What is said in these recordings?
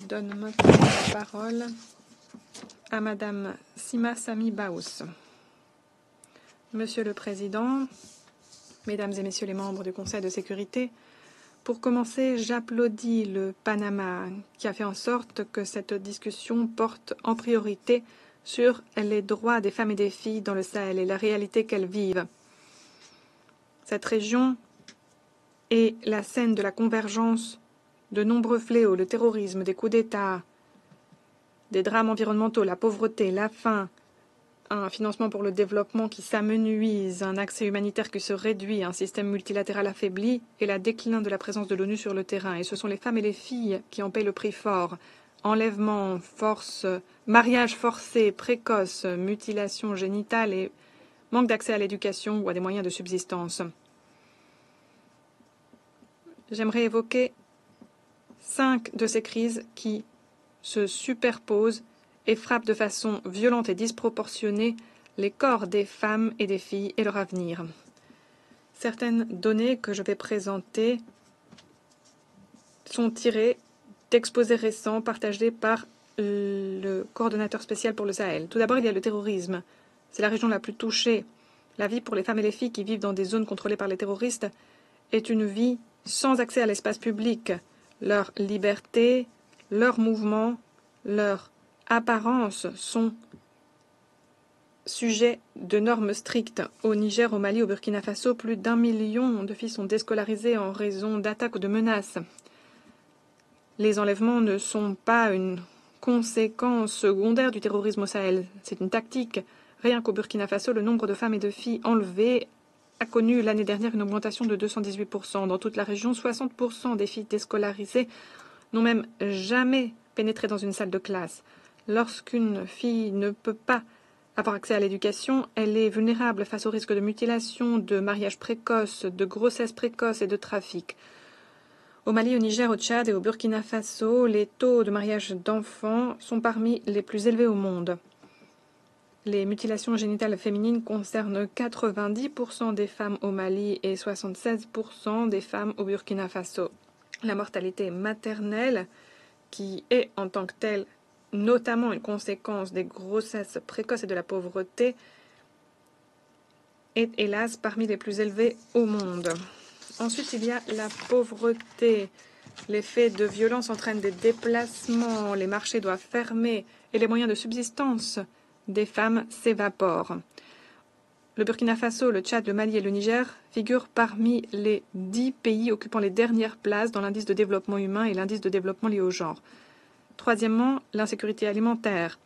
donne maintenant la parole à Madame Sima Sami Baous. Monsieur le Président, Mesdames et Messieurs les membres du Conseil de sécurité, pour commencer, j'applaudis le Panama qui a fait en sorte que cette discussion porte en priorité sur les droits des femmes et des filles dans le Sahel et la réalité qu'elles vivent. Cette région est la scène de la convergence de nombreux fléaux, le terrorisme, des coups d'État, des drames environnementaux, la pauvreté, la faim, un financement pour le développement qui s'amenuise, un accès humanitaire qui se réduit, un système multilatéral affaibli et la déclin de la présence de l'ONU sur le terrain. Et ce sont les femmes et les filles qui en paient le prix fort. Enlèvement, mariage forcé, précoce, mutilation génitale et manque d'accès à l'éducation ou à des moyens de subsistance. J'aimerais évoquer 5 de ces crises qui se superposent et frappent de façon violente et disproportionnée les corps des femmes et des filles et leur avenir. Certaines données que je vais présenter sont tirées d'exposés récents partagés par le coordonnateur spécial pour le Sahel. Tout d'abord, il y a le terrorisme. C'est la région la plus touchée. La vie pour les femmes et les filles qui vivent dans des zones contrôlées par les terroristes est une vie sans accès à l'espace public. Leur liberté, leurs mouvements, leur apparence sont sujets de normes strictes. Au Niger, au Mali, au Burkina Faso, plus d'1 million de filles sont déscolarisées en raison d'attaques ou de menaces. Les enlèvements ne sont pas une conséquence secondaire du terrorisme au Sahel. C'est une tactique. Rien qu'au Burkina Faso, le nombre de femmes et de filles enlevées a connu l'année dernière une augmentation de 218%. Dans toute la région, 60% des filles déscolarisées n'ont même jamais pénétré dans une salle de classe. Lorsqu'une fille ne peut pas avoir accès à l'éducation, elle est vulnérable face au risque de mutilation, de mariage précoce, de grossesse précoce et de trafic. Au Mali, au Niger, au Tchad et au Burkina Faso, les taux de mariage d'enfants sont parmi les plus élevés au monde. Les mutilations génitales féminines concernent 90% des femmes au Mali et 76% des femmes au Burkina Faso. La mortalité maternelle, qui est en tant que telle notamment une conséquence des grossesses précoces et de la pauvreté, est hélas parmi les plus élevées au monde. Ensuite, il y a la pauvreté. Les faits de violence entraînent des déplacements, les marchés doivent fermer et les moyens de subsistance des femmes s'évaporent. Le Burkina Faso, le Tchad, le Mali et le Niger figurent parmi les 10 pays occupant les dernières places dans l'indice de développement humain et l'indice de développement lié au genre. Troisièmement, l'insécurité alimentaire,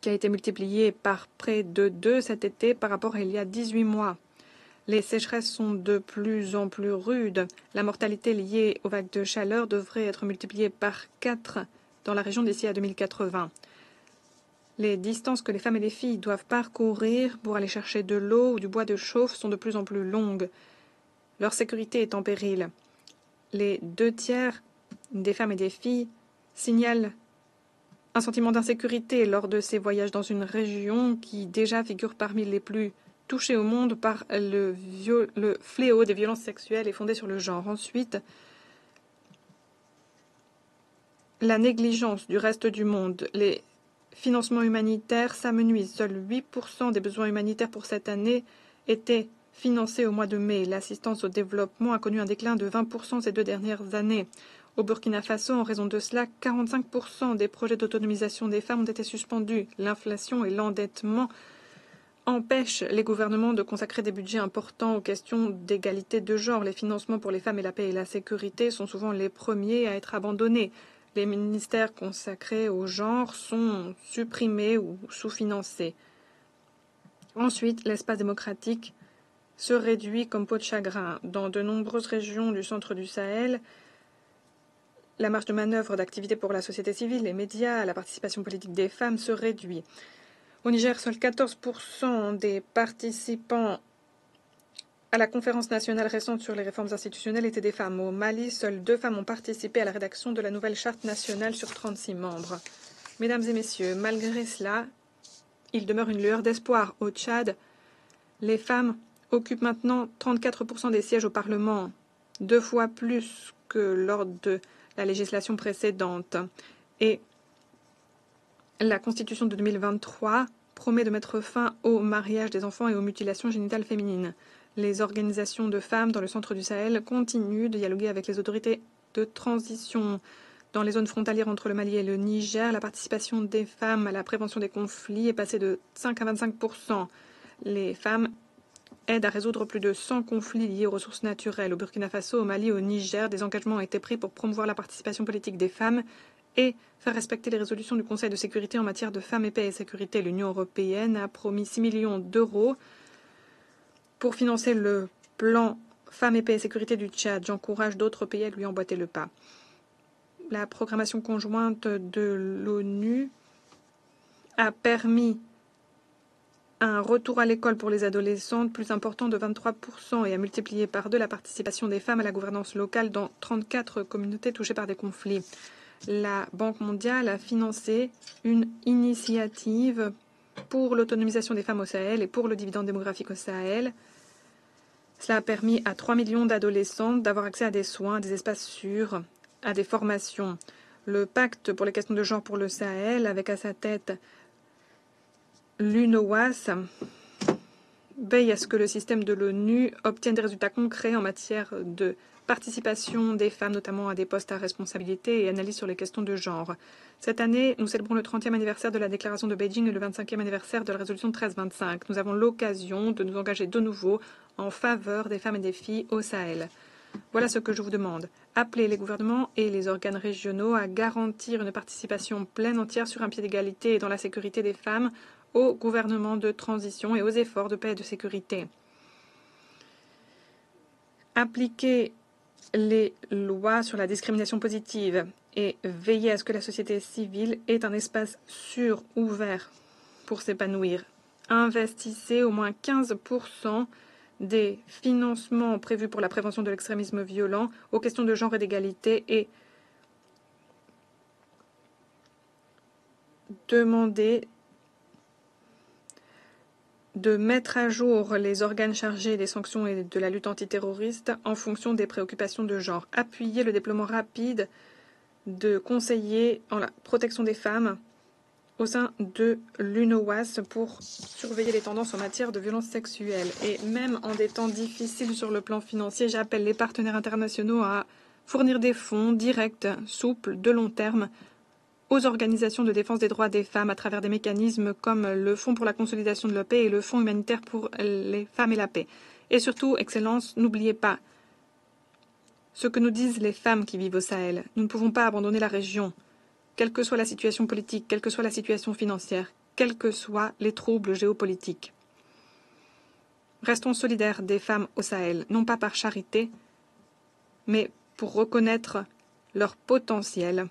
qui a été multipliée par près de 2 cet été par rapport à il y a 18 mois. Les sécheresses sont de plus en plus rudes. La mortalité liée aux vagues de chaleur devrait être multipliée par 4 dans la région d'ici à 2080. Les distances que les femmes et les filles doivent parcourir pour aller chercher de l'eau ou du bois de chauffe sont de plus en plus longues. Leur sécurité est en péril. Les 2/3 des femmes et des filles signalent un sentiment d'insécurité lors de ces voyages dans une région qui déjà figure parmi les plus touchées au monde par le fléau des violences sexuelles et fondées sur le genre. Ensuite, la négligence du reste du monde. Les financements humanitaires s'amenuisent. Seuls 8% des besoins humanitaires pour cette année étaient financés au mois de mai. L'assistance au développement a connu un déclin de 20% ces 2 dernières années. Au Burkina Faso, en raison de cela, 45% des projets d'autonomisation des femmes ont été suspendus. L'inflation et l'endettement empêchent les gouvernements de consacrer des budgets importants aux questions d'égalité de genre. Les financements pour les femmes et la paix et la sécurité sont souvent les premiers à être abandonnés. Les ministères consacrés au genre sont supprimés ou sous-financés. Ensuite, l'espace démocratique se réduit comme peau de chagrin. Dans de nombreuses régions du centre du Sahel, la marge de manœuvre d'activité pour la société civile, les médias, la participation politique des femmes se réduit. Au Niger, seuls 14% des participants à la conférence nationale récente sur les réformes institutionnelles étaient des femmes. Au Mali, seules 2 femmes ont participé à la rédaction de la nouvelle charte nationale sur 36 membres. Mesdames et messieurs, malgré cela, il demeure une lueur d'espoir. Au Tchad, les femmes occupent maintenant 34% des sièges au Parlement, 2 fois plus que lors de la législation précédente. Et la Constitution de 2023 promet de mettre fin au mariage des enfants et aux mutilations génitales féminines. Les organisations de femmes dans le centre du Sahel continuent de dialoguer avec les autorités de transition. Dans les zones frontalières entre le Mali et le Niger, la participation des femmes à la prévention des conflits est passée de 5 à 25%. Les femmes aident à résoudre plus de 100 conflits liés aux ressources naturelles. Au Burkina Faso, au Mali, au Niger, des engagements ont été pris pour promouvoir la participation politique des femmes et faire respecter les résolutions du Conseil de sécurité en matière de femmes et paix et sécurité. L'Union européenne a promis 6 millions d'euros pour financer le plan Femmes et paix et sécurité du Tchad. J'encourage d'autres pays à lui emboîter le pas. La programmation conjointe de l'ONU a permis un retour à l'école pour les adolescentes plus important de 23% et a multiplié par 2 la participation des femmes à la gouvernance locale dans 34 communautés touchées par des conflits. La Banque mondiale a financé une initiative pour l'autonomisation des femmes au Sahel et pour le dividende démographique au Sahel. Cela a permis à 3 millions d'adolescentes d'avoir accès à des soins, à des espaces sûrs, à des formations. Le pacte pour les questions de genre pour le Sahel, avec à sa tête l'UNOWAS, veille à ce que le système de l'ONU obtienne des résultats concrets en matière de participation des femmes, notamment à des postes à responsabilité et analyse sur les questions de genre. Cette année, nous célébrons le 30e anniversaire de la déclaration de Beijing et le 25e anniversaire de la résolution 1325. Nous avons l'occasion de nous engager de nouveau en faveur des femmes et des filles au Sahel. Voilà ce que je vous demande. Appelez les gouvernements et les organes régionaux à garantir une participation pleine, entière sur un pied d'égalité et dans la sécurité des femmes au gouvernement de transition et aux efforts de paix et de sécurité. Appliquez les lois sur la discrimination positive et veillez à ce que la société civile ait un espace sûr, ouvert pour s'épanouir. Investissez au moins 15% des financements prévus pour la prévention de l'extrémisme violent aux questions de genre et d'égalité et demandez de mettre à jour les organes chargés des sanctions et de la lutte antiterroriste en fonction des préoccupations de genre. Appuyez le déploiement rapide de conseillers en la protection des femmes au sein de l'UNOWAS pour surveiller les tendances en matière de violences sexuelles. Et même en des temps difficiles sur le plan financier, j'appelle les partenaires internationaux à fournir des fonds directs, souples, de long terme aux organisations de défense des droits des femmes à travers des mécanismes comme le Fonds pour la consolidation de la paix et le Fonds humanitaire pour les femmes et la paix. Et surtout, Excellence, n'oubliez pas ce que nous disent les femmes qui vivent au Sahel. Nous ne pouvons pas abandonner la région, quelle que soit la situation politique, quelle que soit la situation financière, quels que soient les troubles géopolitiques. Restons solidaires des femmes au Sahel, non pas par charité, mais pour reconnaître leur potentiel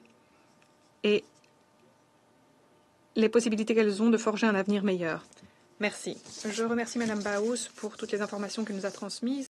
et les possibilités qu'elles ont de forger un avenir meilleur. Merci. Je remercie Mme Baous pour toutes les informations qu'elle nous a transmises.